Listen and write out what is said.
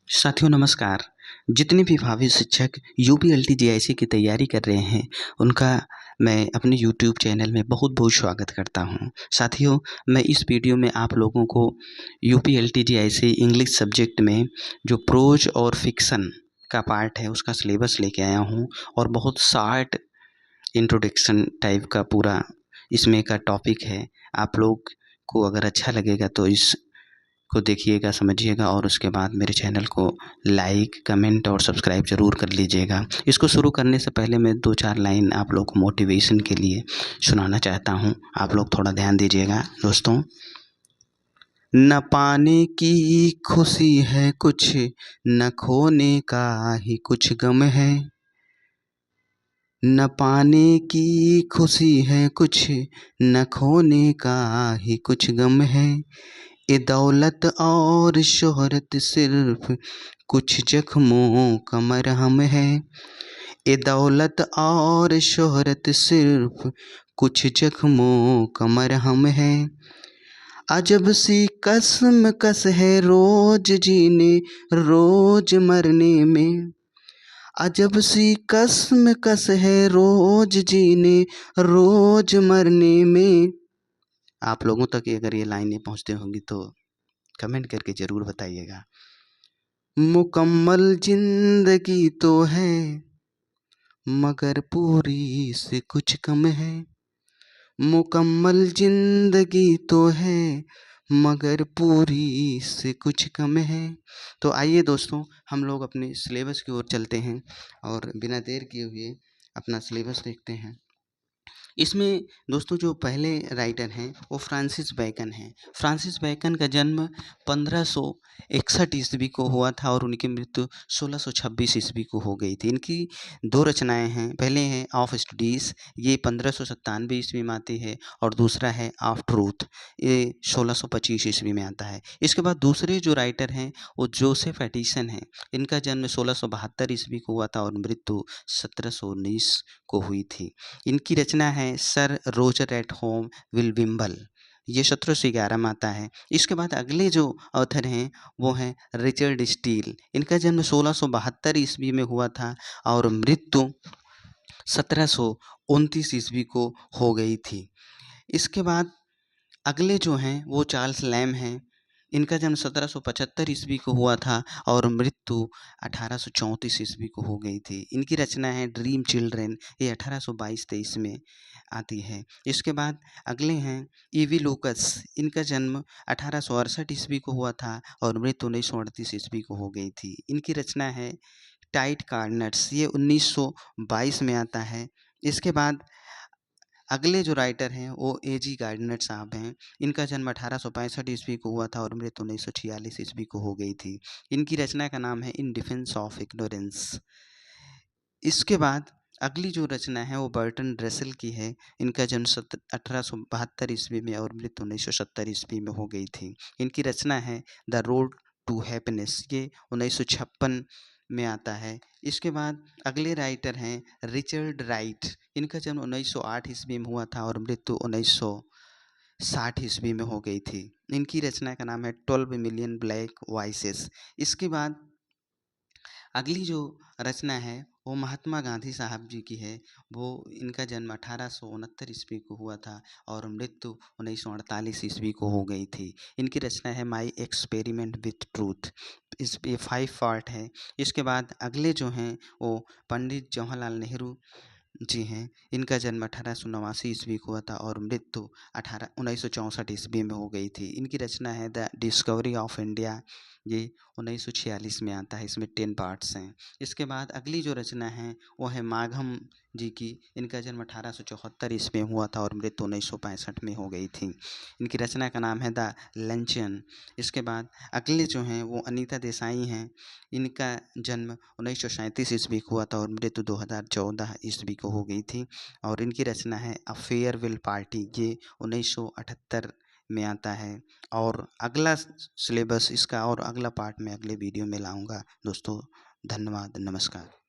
साथियों नमस्कार। जितने भी भावी शिक्षक यूपीएलटी जेआईसी की तैयारी कर रहे हैं, उनका मैं अपने यूट्यूब चैनल में बहुत-बहुत स्वागत करता हूं। साथियों, मैं इस वीडियो में आप लोगों को यूपीएलटी जेआईसी इंग्लिश सब्जेक्ट में जो प्रोज़ और फ़िक्शन का पार्ट है, उसका सिलेबस लेके आया हूं और बहुत शॉर्ट इंट्रोडक्शन टाइप का पूरा इसमें का टॉपिक है। आप लोग को अगर अच्छा लगेगा तो को देखिएगा, समझिएगा और उसके बाद मेरे चैनल को लाइक, कमेंट और सब्सक्राइब ज़रूर कर लीजिएगा। इसको शुरू करने से पहले मैं 2-4 लाइन आप लोग को मोटिवेशन के लिए सुनाना चाहता हूँ। आप लोग थोड़ा ध्यान दीजिएगा दोस्तों। न पाने की खुशी है कुछ, न खोने का ही कुछ गम है। न पाने की खुशी है कुछ, न खोने का ही कुछ गम है। ये दौलत और शोहरत सिर्फ कुछ जख्मों का मरहम है। ये दौलत और शोहरत सिर्फ कुछ जख्मों का मरहम है। अजब सी कसम कस है रोज जीने रोज मरने में। अजब सी कसम कस है रोज जीने रोज मरने में। आप लोगों तक अगर ये लाइनें पहुंचते होंगी तो कमेंट करके ज़रूर बताइएगा। मुकम्मल जिंदगी तो है मगर पूरी से कुछ कम है। मुकम्मल जिंदगी तो है मगर पूरी से कुछ कम है। तो आइए दोस्तों, हम लोग अपने सिलेबस की ओर चलते हैं और बिना देर किए हुए अपना सिलेबस देखते हैं। इसमें दोस्तों जो पहले राइटर हैं वो फ्रांसिस बैकन हैं। फ्रांसिस बैकन का जन्म 1561 ईस्वी को हुआ था और उनकी मृत्यु 1626 ईस्वी को हो गई थी। इनकी 2 रचनाएं हैं। पहले हैं ऑफ स्टडीज़, ये 1597 ईस्वी में आती है और दूसरा है ऑफ ट्रूथ, ये 1625 ईस्वी में आता है। इसके बाद दूसरे जो राइटर हैं वो जोसेफ एडिसन हैं। इनका जन्म 1672 ईस्वी को हुआ था और मृत्यु 1719 को हुई थी। इनकी रचना है sir Roger at home Will Wimble, ये 1711 में आता है। इसके बाद अगले जो ऑथर हैं वो हैं रिचर्ड स्टील। इनका जन्म 1672 ईस्वी में हुआ था और मृत्यु 1729 ईस्वी को हो गई थी। इसके बाद अगले जो हैं वो चार्ल्स लैम हैं। इनका जन्म 1775 ईस्वी को हुआ था और मृत्यु 1834 ईस्वी को हो गई थी। इनकी रचना है ड्रीम चिल्ड्रेन, ये 1822-23 में आती है। इसके बाद अगले हैं ईवी लूकस। इनका जन्म 1868 ईस्वी को हुआ था और मृत्यु 1938 ईस्वी को हो गई थी। इनकी रचना है टाइट कार्नर्स, ये 1922 में आता है। इसके बाद अगले जो राइटर हैं वो ए.जी. गार्डनर साहब हैं। इनका जन्म 1865 ईस्वी को हुआ था और मृत्यु 1946 ईस्वी को हो गई थी। इनकी रचना का नाम है इन डिफेंस ऑफ इग्नोरेंस। इसके बाद अगली जो रचना है वो बर्टन रसेल की है। इनका जन्म 1872 ईस्वी में और मृत्यु 1970 ईस्वी में हो गई थी। इनकी रचना है द रोड टू हैप्पीनेस, ये 1956 में आता है। इसके बाद अगले राइटर हैं रिचर्ड राइट। इनका जन्म 1908 ईस्वी में हुआ था और मृत्यु 1960 ईस्वी में हो गई थी। इनकी रचना का नाम है 12 मिलियन ब्लैक वॉइसेस। इसके बाद अगली जो रचना है वो महात्मा गांधी साहब जी की है। वो इनका जन्म 1869 ईस्वी को हुआ था और मृत्यु 1948 ईस्वी को हो गई थी। इनकी रचना है माई एक्सपेरिमेंट विथ ट्रूथ, इस ये 5 पार्ट है। इसके बाद अगले जो हैं वो पंडित जवाहरलाल नेहरू जी हैं। इनका जन्म 1889 ईस्वी को हुआ था और मृत्यु 1964 ईस्वी में हो गई थी। इनकी रचना है द डिस्कवरी ऑफ इंडिया, ये 1946 में आता है। इसमें 10 पार्ट्स हैं। इसके बाद अगली जो रचना है वो है माघम जी की। इनका जन्म 1874 ईस्वी में हुआ था और मृत्यु 1965 में हो गई थी। इनकी रचना का नाम है द लंचन। इसके बाद अगले जो हैं वो अनीता देसाई हैं। इनका जन्म 1937 ईस्वी को हुआ था और मृत्यु 2014 ईस्वी को हो गई थी और इनकी रचना है अ फेयरवेल पार्टी, ये 1978 में आता है। और अगला सिलेबस इसका और अगला पार्ट मैं अगले वीडियो में लाऊंगा। दोस्तों धन्यवाद, नमस्कार।